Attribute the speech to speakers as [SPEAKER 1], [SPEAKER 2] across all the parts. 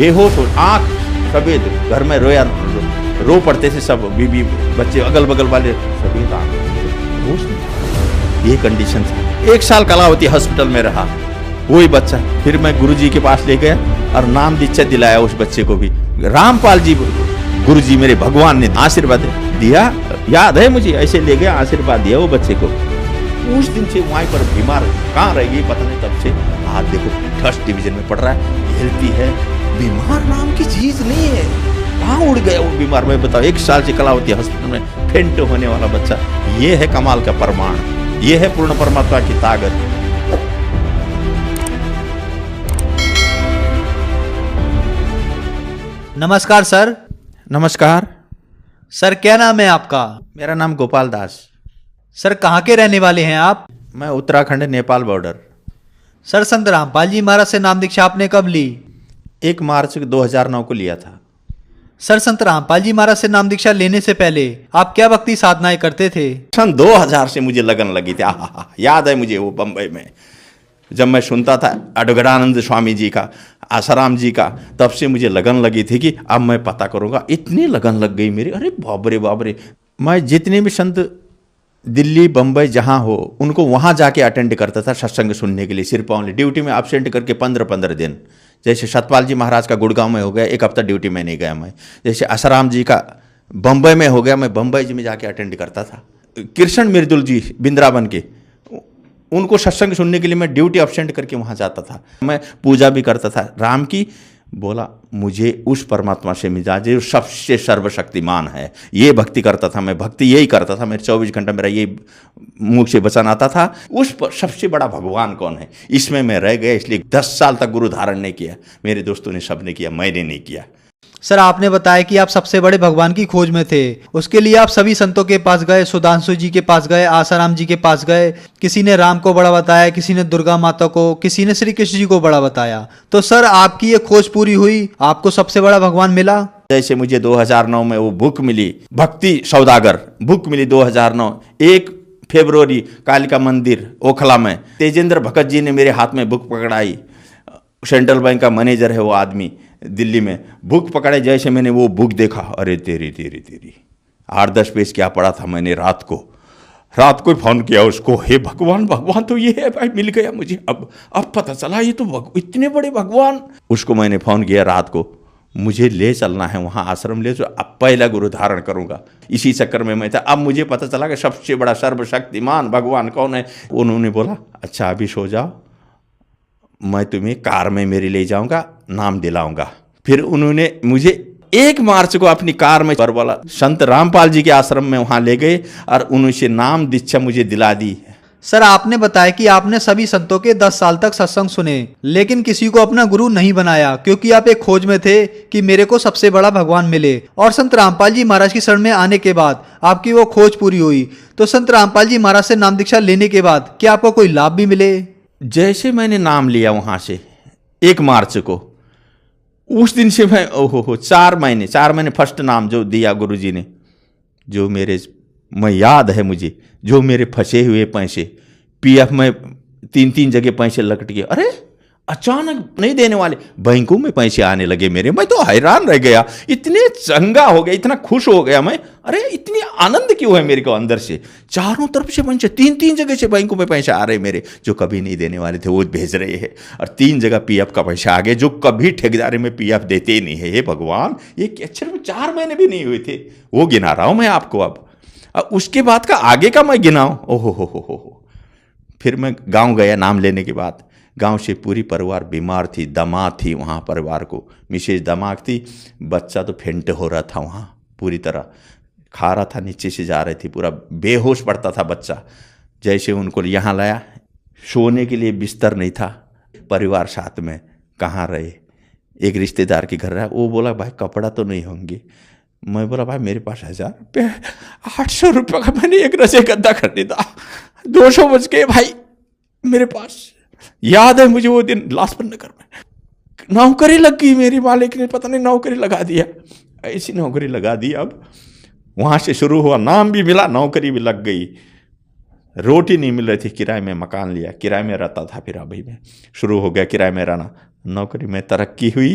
[SPEAKER 1] बेहोश हो, आंख सफेद, घर में रोया रो पड़ते थे सब, बीबी बच्चे अगल बगल वाले, सफेद आंख, होश नहीं। ये कंडीशन था। 1 साल कलावती हॉस्पिटल में रहा वही बच्चा। फिर मैं गुरुजी के पास ले गया और नाम दीक्षा दिलाया उस बच्चे को भी। रामपाल जी गुरुजी मेरे भगवान ने आशीर्वाद दिया, याद है मुझे, ऐसे ले गया आशीर्वाद दिया वो बच्चे को। उस दिन से वहीं पर बीमार कहाँ रह गई पता नहीं, तब से आज देखो फर्स्ट डिवीजन में पढ़ रहा है, हेल्थी है। बीमार नाम की चीज नहीं है, कहाँ उड़ गया वो बीमार। मैं बताओ 1 साल से कलावती हॉस्पिटल में फेंट होने वाला बच्चा। ये है कमाल का प्रमाण, ये है पूर्ण परमात्मा की ताकत।
[SPEAKER 2] नमस्कार सर।
[SPEAKER 1] नमस्कार
[SPEAKER 2] सर, क्या नाम है आपका?
[SPEAKER 1] मेरा नाम गोपाल दास।
[SPEAKER 2] सर, कहाँ के रहने वाले हैं आप?
[SPEAKER 1] मैं उत्तराखंड नेपाल बॉर्डर।
[SPEAKER 2] सर, संत रामपाल जी महाराज से नाम दीक्षा आपने कब ली?
[SPEAKER 1] 1 मार्च 2009 को लिया था।
[SPEAKER 2] सर, संत रामपाल जी महाराज से नाम दीक्षा लेने से पहले आप क्या भक्ति साधनाएं करते थे?
[SPEAKER 1] सन 2000 से मुझे लगन लगी थी। याद है मुझे वो बम्बई में जब मैं सुनता था अडगड़ानंद स्वामी जी का, आसाराम जी का, तब से मुझे लगन लगी थी कि अब मैं पता करूंगा। इतनी लगन लग गई मेरी, अरे बाबरे बाबरे। मैं जितने भी संत दिल्ली बम्बई जहाँ हो उनको वहाँ जाके अटेंड करता था सत्संग सुनने के लिए, सिर्फ ओनली ड्यूटी में एब्सेंट करके 15-15 दिन। जैसे सतपाल जी महाराज का गुड़गांव में हो गया, 1 हफ्ता ड्यूटी में नहीं गया मैं। जैसे आसाराम जी का बम्बई में हो गया, मैं बम्बई जी में जाके अटेंड करता था। कृष्ण मिर्दुल जी बिंद्रावन के, उनको सत्संग सुनने के लिए मैं ड्यूटी एब्सेंट करके वहाँ जाता था। मैं पूजा भी करता था राम की। बोला मुझे उस परमात्मा से मिला जो सबसे सर्वशक्तिमान है, ये भक्ति करता था मैं। भक्ति यही करता था, मेरे 24 घंटा मेरा ये मुख से वचन आता था। उस पर सबसे बड़ा भगवान कौन है, इसमें मैं रह गया। इसलिए 10 साल तक गुरु धारण नहीं किया। मेरे दोस्तों ने सबने किया, मैंने नहीं किया।
[SPEAKER 2] सर, आपने बताया कि आप सबसे बड़े भगवान की खोज में थे। उसके लिए आप सभी संतों के पास गए, सुधांशु जी के पास गए, आसाराम जी के पास गए। किसी ने राम को बड़ा बताया, किसी ने दुर्गा माता को, किसी ने श्री कृष्ण जी को बड़ा बताया। तो सर, आपकी ये खोज पूरी हुई, आपको सबसे बड़ा भगवान मिला।
[SPEAKER 1] जैसे मुझे 2009 में वो बुक मिली, भक्ति सौदागर बुक मिली 2009, 1 फरवरी, कालिका मंदिर ओखला में। तेजेंद्र भगत जी ने मेरे हाथ में बुक पकड़ाई। सेंट्रल बैंक का मैनेजर है वो आदमी, दिल्ली में। बुक पकड़े, जैसे मैंने वो बुक देखा, अरे तेरी 8-10 पेज क्या पढ़ा था मैंने। रात को फ़ोन किया उसको, हे भगवान, भगवान तो ये है भाई, मिल गया मुझे। अब पता चला ये तो इतने बड़े भगवान। उसको मैंने फ़ोन किया रात को, मुझे ले चलना है वहाँ आश्रम ले, तो अब पहला गुरु धारण करूँगा। इसी चक्कर में मैं था। अब मुझे पता चला कि सबसे बड़ा सर्वशक्तिमान भगवान कौन है। उन्होंने बोला अच्छा अभी सो जाओ, मैं तुम्हें कार में मेरे ले जाऊंगा, नाम दिलाऊंगा। फिर उन्होंने मुझे 1 मार्च को अपनी कार में बोला संत रामपाल जी के आश्रम में वहां ले गए और उनसे नाम दीक्षा मुझे दिला दी।
[SPEAKER 2] सर, आपने बताया कि आपने सभी संतों के 10 साल तक सत्संग सुने, लेकिन किसी को अपना गुरु नहीं बनाया, क्योंकि आप एक खोज में थे कि मेरे को सबसे बड़ा भगवान मिले। और संत रामपाल जी महाराज की शरण में आने के बाद आपकी वो खोज पूरी हुई। तो संत रामपाल जी महाराज से नाम दीक्षा लेने के बाद क्या आपको कोई लाभ भी मिले?
[SPEAKER 1] जैसे मैंने नाम लिया वहाँ से 1 मार्च को, उस दिन से मैं 4 महीने फर्स्ट नाम जो दिया गुरुजी ने, जो मैं याद है मुझे, जो मेरे फंसे हुए पैसे पीएफ में 3 जगह पैसे लटक गए। अरे अचानक नहीं देने वाले, बैंकों में पैसे आने लगे मेरे। मैं तो हैरान रह गया, इतने चंगा हो गया, इतना खुश हो गया मैं। अरे इतनी आनंद क्यों है मेरे को अंदर से। चारों तरफ से पैसे, 3 जगह से बैंकों में पैसे आ रहे मेरे, जो कभी नहीं देने वाले थे वो भेज रहे हैं। और 3 जगह पीएफ का पैसा आ गया, जो कभी ठेकेदारी में पीएफ देते ही नहीं है। हे भगवान, ये अक्षर में 4 महीने भी नहीं हुए थे, वो गिना रहा हूँ मैं आपको। अब उसके बाद का आगे का मैं गिनाऊँ, ओहो। फिर मैं गाँव गया नाम लेने के बाद। गांव से पूरी परिवार बीमार थी, दमाद थी वहाँ परिवार को, मिसेज दमाग थी। बच्चा तो फेंट हो रहा था वहाँ, पूरी तरह खा रहा था, नीचे से जा रही थी, पूरा बेहोश पड़ता था बच्चा। जैसे उनको यहाँ लाया, सोने के लिए बिस्तर नहीं था, परिवार साथ में कहाँ रहे। एक रिश्तेदार के घर रहा, वो बोला भाई कपड़ा तो नहीं होंगे। मैं बोला भाई मेरे पास 1000 रुपये, 800 रुपये का मैंने एक रजे गद्दा खरीदा, 200 बच गए भाई मेरे पास। याद है मुझे वो दिन लाजपत नगर में नौकरी लग गई मेरी, मालिक ने पता नहीं नौकरी लगा दिया, ऐसी नौकरी लगा दी। अब वहाँ से शुरू हुआ, नाम भी मिला, नौकरी भी लग गई। रोटी नहीं मिल रही थी, किराए में मकान लिया, किराए में रहता था। फिर अभी में शुरू हो गया किराए में रहना, नौकरी में तरक्की हुई।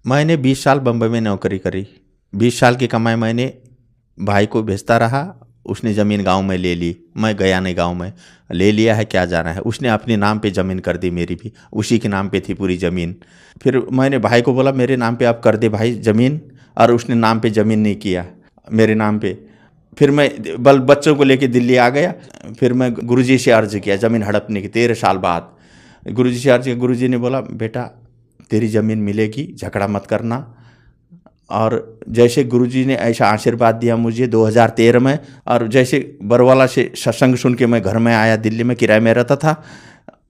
[SPEAKER 1] मैंने 20 साल बम्बई में नौकरी करी। 20 साल की कमाई मैंने भाई को भेजता रहा। उसने ज़मीन गांव में ले ली, मैं गया नहीं गांव में। ले लिया है, क्या जाना है। उसने अपने नाम पे ज़मीन कर दी, मेरी भी उसी के नाम पे थी पूरी ज़मीन। फिर मैंने भाई को बोला मेरे नाम पे आप कर दे भाई ज़मीन, और उसने नाम पे ज़मीन नहीं किया, मेरे नाम पे। फिर मैं बच्चों को लेके दिल्ली आ गया। फिर मैं गुरुजी से अर्ज़ किया ज़मीन हड़पने की, 13 साल बाद गुरुजी से अर्ज़ किया। गुरुजी ने बोला बेटा तेरी ज़मीन मिलेगी, झगड़ा मत करना। और जैसे गुरुजी ने ऐसा आशीर्वाद दिया मुझे 2013 में, और जैसे बरवाला से सत्संग सुन के मैं घर में आया, दिल्ली में किराए में रहता था।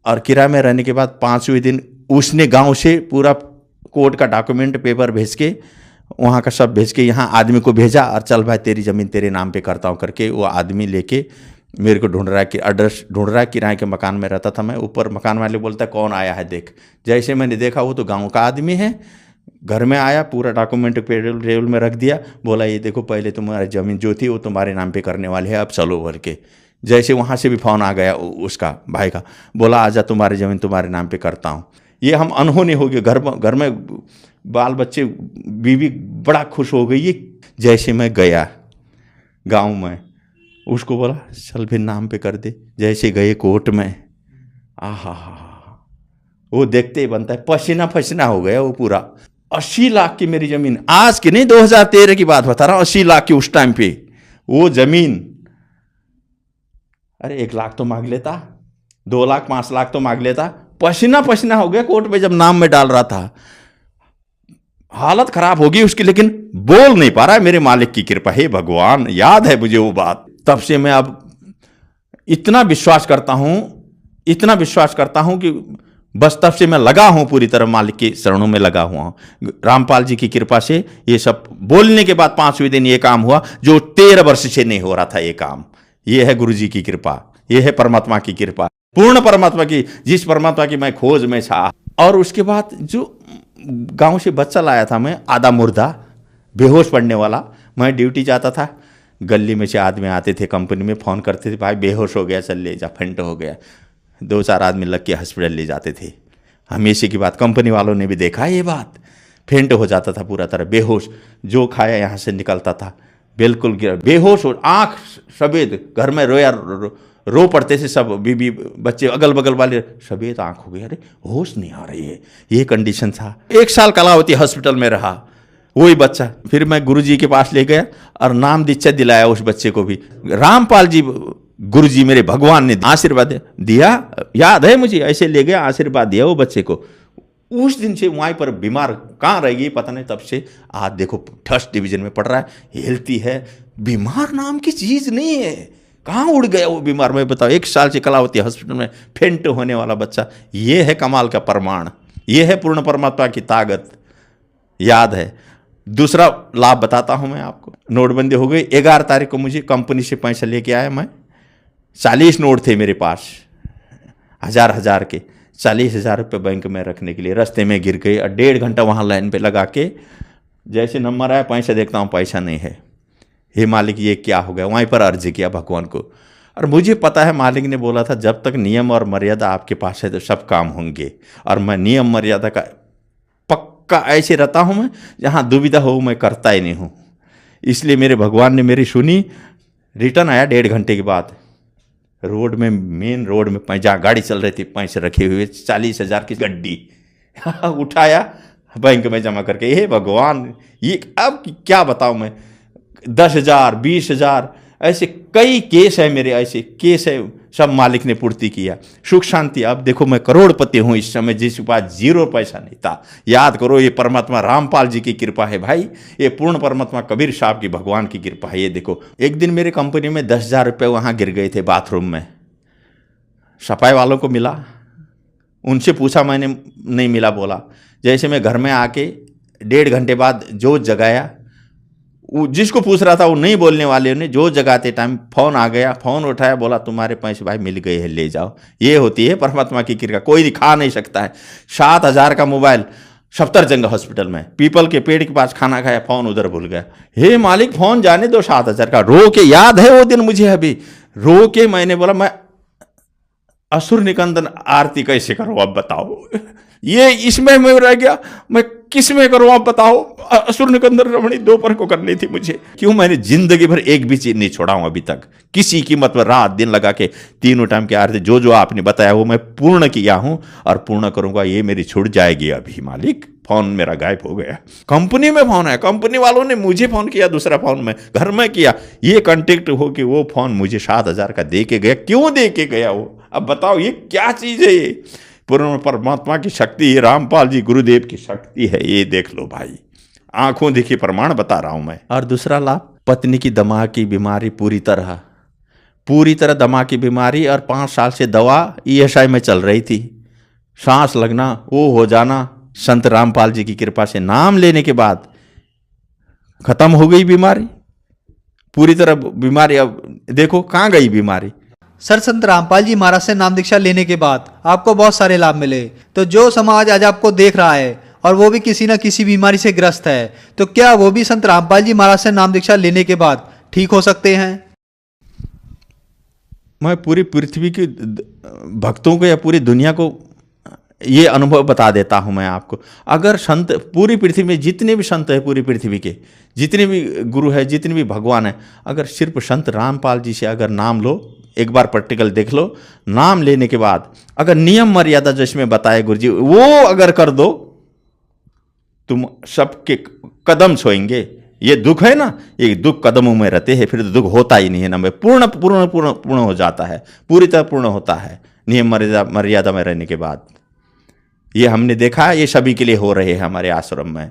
[SPEAKER 1] और किराए में रहने के बाद 5वें दिन उसने गांव से पूरा कोर्ट का डॉक्यूमेंट पेपर भेज के, वहाँ का सब भेज के यहाँ आदमी को भेजा, और चल भाई तेरी ज़मीन तेरे नाम पे करता हूँ करके वो आदमी लेके मेरे को ढूंढ रहा है कि एड्रेस ढूंढ रहा है। किराए के मकान में रहता था मैं। ऊपर मकान वाले बोलता है कौन आया है देख। जैसे मैंने देखा वो तो गाँव का आदमी है। घर में आया, पूरा डॉक्यूमेंट टेबल में रख दिया, बोला ये देखो पहले तुम्हारी ज़मीन जो थी वो तुम्हारे नाम पे करने वाले है, अब चलो भर के। जैसे वहाँ से भी फ़ोन आ गया उसका भाई का, बोला आजा तुम्हारी ज़मीन तुम्हारे नाम पे करता हूँ। ये हम अनहोनी हो गए। घर में बाल बच्चे, बीवी बड़ा खुश हो गई। जैसे मैं गया गांव में, उसको बोला चल फिर नाम पे कर दे। जैसे गए कोर्ट में, आहा वो देखते ही बनता है, पसीना पसीना हो गया वो पूरा। 80 लाख की मेरी ज़मीन, आज की नहीं 2013 की बात बता रहा हूँ, 80 लाख की उस टाइम पे वो ज़मीन। अरे 1 लाख तो मांग लेता, 2 लाख 5 लाख तो मांग लेता। पसीना पसीना हो गया कोर्ट में जब नाम में डाल रहा था। हालत खराब होगी उसकी, लेकिन बोल नहीं पा रहा है। मेरे मालिक की कृपा है भगवान, याद है मुझे वो बात। तब से मैं अब इतना विश्वास करता हूं कि बस तब से मैं लगा हूं, पूरी तरह मालिक के शरणों में लगा हुआ हूं। रामपाल जी की कृपा से ये सब बोलने के बाद 5वें दिन ये काम हुआ जो 13 वर्ष से नहीं हो रहा था। ये काम, ये है गुरु जी की कृपा, ये है परमात्मा की कृपा, पूर्ण परमात्मा की, जिस परमात्मा की मैं खोज में था। और उसके बाद जो गांव से बच्चा लाया था मैं, आधा मुर्दा, बेहोश पड़ने वाला। मैं ड्यूटी जाता था, गली में से आदमी आते थे, कंपनी में फ़ोन करते थे, भाई बेहोश हो गया, चल ले जा, फेंट हो गया। 2-4 आदमी लग के हॉस्पिटल ले जाते थे। हमेशा की बात, कंपनी वालों ने भी देखा ये बात। फेंट हो जाता था पूरा तरह, बेहोश, जो खाया यहाँ से निकलता था, बिल्कुल गिरा, बेहोश हो, आँख सफ़ेद। घर में रो पड़ते थे सब, बीबी बच्चे अगल बगल वाले, सफ़ेद आँख हो गई, अरे होश नहीं आ रही है, ये कंडीशन था। 1 साल कलावती हॉस्पिटल में रहा वही बच्चा। फिर मैं गुरुजी के पास ले गया और नाम दीक्षा दिलाया उस बच्चे को भी। रामपाल जी गुरुजी मेरे भगवान ने आशीर्वाद दिया, याद है मुझे, ऐसे ले गया, आशीर्वाद दिया वो बच्चे को। उस दिन से वहीं पर बीमार कहाँ रह गई पता नहीं, तब से आज देखो 1st डिवीजन में पढ़ रहा है, हेल्थी है। बीमार नाम की चीज़ नहीं है, कहाँ उड़ गया वो बीमार। मैं बताओ, 1 साल से कलावती हॉस्पिटल में फेंट होने वाला बच्चा, ये है कमाल का प्रमाण, ये है पूर्ण परमात्मा की ताकत। याद है। दूसरा लाभ बताता हूं मैं आपको। नोटबंदी हो गई, 11 तारीख को मुझे कंपनी से पैसा लेके आया मैं। 40 नोट थे मेरे पास, 1000 के, 40,000 रुपये बैंक में रखने के लिए। रास्ते में गिर गए और 1.5 घंटा वहाँ लाइन पे लगा के, जैसे नंबर आया पैसा देखता हूँ, पैसा नहीं है। हे मालिक ये क्या हो गया। वहीं पर अर्जी किया भगवान को। और मुझे पता है मालिक ने बोला था जब तक नियम और मर्यादा आपके पास है तो सब काम होंगे। और मैं नियम मर्यादा का पक्का ऐसे रहता हूँ, मैं जहाँ दुविधा हो मैं करता ही नहीं हूँ। इसलिए मेरे भगवान ने मेरी सुनी। रिटर्न आया 1.5 घंटे के बाद। रोड में, मेन रोड में जहाँ गाड़ी चल रही थी, पैसे रखे हुए 40,000 की गड्डी उठाया, बैंक में जमा करके। हे भगवान, ये अब क्या बताऊँ मैं। 10,000, 20,000 ऐसे कई केस है मेरे, ऐसे केस है, सब मालिक ने पूर्ति किया। सुख शांति। अब देखो मैं करोड़पति हूँ इस समय, जिसके पास 0 पैसा नहीं था। याद करो, ये परमात्मा रामपाल जी की कृपा है भाई, ये पूर्ण परमात्मा कबीर साहब की, भगवान की कृपा है। ये देखो, एक दिन मेरे कंपनी में 10,000 रुपये वहाँ गिर गए थे बाथरूम में। सफाई वालों को मिला, उनसे पूछा मैंने, नहीं मिला। बोला जैसे मैं घर में आके 1.5 घंटे बाद जो जगाया, जिसको पूछ रहा था वो नहीं बोलने वाले ने, जो जगाते टाइम फ़ोन आ गया, फ़ोन उठाया, बोला तुम्हारे पैसे भाई मिल गए हैं, ले जाओ। ये होती है परमात्मा की कृपा, कोई दिखा नहीं सकता है। 7,000 का मोबाइल सफदरजंग हॉस्पिटल में, पीपल के पेड़ के पास खाना खाया, फ़ोन उधर भूल गया। हे मालिक फ़ोन जाने दो, 7,000 का। रो के, याद है वो दिन मुझे अभी, रो के मैंने बोला मैं असुर निकंदन आरती कैसे करूँ अब बताओ। ये इसमें मैं रह गया, मैं किस में करूं आप बताओ। असुर निकंदन रमणी दोपहर को करनी थी मुझे। क्यों मैंने जिंदगी भर एक भी चीज नहीं छोड़ा हूं अभी तक, किसी कीमत पर रात दिन लगा के तीनों टाइम की आरती जो जो आपने बताया वो मैं पूर्ण किया हूं और पूर्ण करूंगा। ये मेरी छूट जाएगी अभी मालिक। फोन मेरा गायब हो गया, कंपनी में फोन है, कंपनी वालों ने मुझे फोन किया, दूसरा फोन में घर में किया, ये कांटेक्ट हो कि वो फोन मुझे 7,000 का दे के गया। क्यों दे के गया वो, अब बताओ ये क्या चीज है। ये पूर्ण परमात्मा की शक्ति, ये रामपाल जी गुरुदेव की शक्ति है, ये देख लो भाई, आंखों देखी प्रमाण बता रहा हूं मैं। और दूसरा लाभ, पत्नी की दिमाग की बीमारी पूरी तरह दिमाग की बीमारी, और 5 साल से दवा ESI में चल रही थी, सांस लगना वो हो जाना, संत रामपाल जी की कृपा से नाम लेने के बाद खत्म हो गई बीमारी पूरी तरह। बीमारी अब देखो कहाँ गई बीमारी।
[SPEAKER 2] सर, संत रामपाल जी महाराज से नाम दीक्षा लेने के बाद आपको बहुत सारे लाभ मिले, तो जो समाज आज आपको देख रहा है और वो भी किसी न किसी बीमारी से ग्रस्त है, तो क्या वो भी संत रामपाल जी महाराज से नाम दीक्षा लेने के बाद ठीक हो सकते हैं?
[SPEAKER 1] मैं पूरी पृथ्वी के भक्तों को या पूरी दुनिया को ये अनुभव बता देता हूं मैं आपको। अगर संत पूरी पृथ्वी में जितने भी संत है, पूरी पृथ्वी के जितने भी गुरु है, जितने भी भगवान है, अगर सिर्फ संत रामपाल जी से अगर नाम लो, एक बार प्रैक्टिकल देख लो, नाम लेने के बाद अगर नियम मर्यादा जिसमें बताए गुरु जी वो अगर कर दो, तुम सबके कदम छोएंगे। ये दुख है ना, ये दुख कदमों में रहते हैं, फिर तो दुख होता ही नहीं है ना, में पूर्ण पूर्ण पूर्ण पूर्ण हो जाता है, पूरी तरह पूर्ण होता है नियम मर्यादा में रहने के बाद। ये हमने देखा, ये सभी के लिए हो रहे हैं हमारे आश्रम में।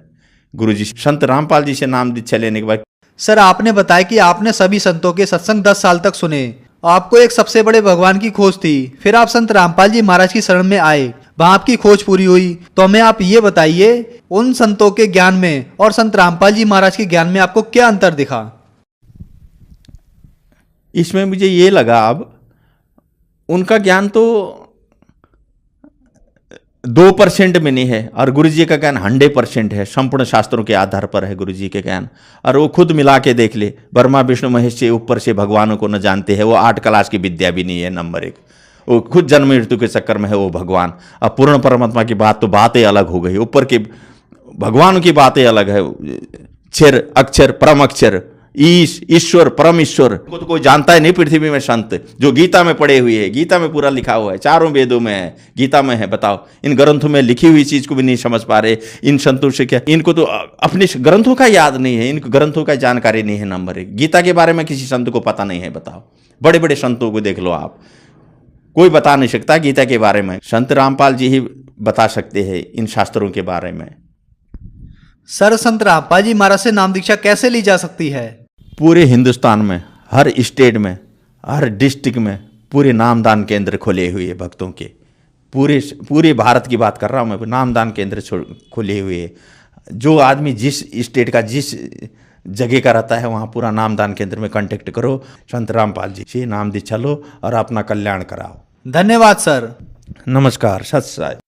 [SPEAKER 1] गुरुजी संत रामपाल जी से नाम दीक्षा लेने के बाद।
[SPEAKER 2] सर, आपने बताया कि आपने सभी संतों के सत्संग 10 साल तक सुने, आपको एक सबसे बड़े भगवान की खोज थी, फिर आप संत रामपाल जी महाराज की शरण में आए, वहां आपकी खोज पूरी हुई। तो हमें आप ये बताइए, उन संतों के ज्ञान में और संत रामपाल जी महाराज के ज्ञान में आपको क्या अंतर दिखा?
[SPEAKER 1] इसमें मुझे ये लगा, अब उनका ज्ञान तो 2% में नहीं है और गुरुजी का ज्ञान 100% है, संपूर्ण शास्त्रों के आधार पर है गुरुजी के ज्ञान। और वो खुद मिला के देख ले, ब्रह्मा विष्णु महेश से ऊपर से भगवानों को न जानते हैं, वो 8 क्लास की विद्या भी नहीं है, नंबर 1। वो खुद जन्म मृत्यु के चक्कर में है वो भगवान। अब पूर्ण परमात्मा की बात तो बातें अलग हो गई, ऊपर के भगवान की बातें अलग है, क्षर अक्षर परम अक्षर, ईश्वर परम ईश्वर को तो कोई जानता है नहीं पृथ्वी में। संत जो गीता में पढ़े हुए है, गीता में पूरा लिखा हुआ है, 4 वेदों में है, गीता में है, बताओ इन ग्रंथों में लिखी हुई चीज को भी नहीं समझ पा रहे। इन संतों से क्या, इनको तो अपने ग्रंथों का याद नहीं है, इनको ग्रंथों का जानकारी नहीं है, नंबर 1। गीता के बारे में किसी संत को पता नहीं है, बताओ। बड़े बड़े संतों को देख लो आप, कोई बता नहीं सकता गीता के बारे में, संत रामपाल जी ही बता सकते हैं इन शास्त्रों के बारे में।
[SPEAKER 2] सर, संत रामपाल जी महाराज से नाम दीक्षा कैसे ली जा सकती है?
[SPEAKER 1] पूरे हिंदुस्तान में, हर स्टेट में, हर डिस्ट्रिक्ट में पूरे नामदान केंद्र खोले हुए हैं भक्तों के। पूरे भारत की बात कर रहा हूँ मैं, नामदान केंद्र खोले हुए हैं। जो आदमी जिस स्टेट का जिस जगह का रहता है, वहाँ पूरा नामदान केंद्र में कांटेक्ट करो, संत रामपाल जी से नाम दीक्षा लो और अपना कल्याण कराओ।
[SPEAKER 2] धन्यवाद सर।
[SPEAKER 1] नमस्कार, सत श्री अकाल।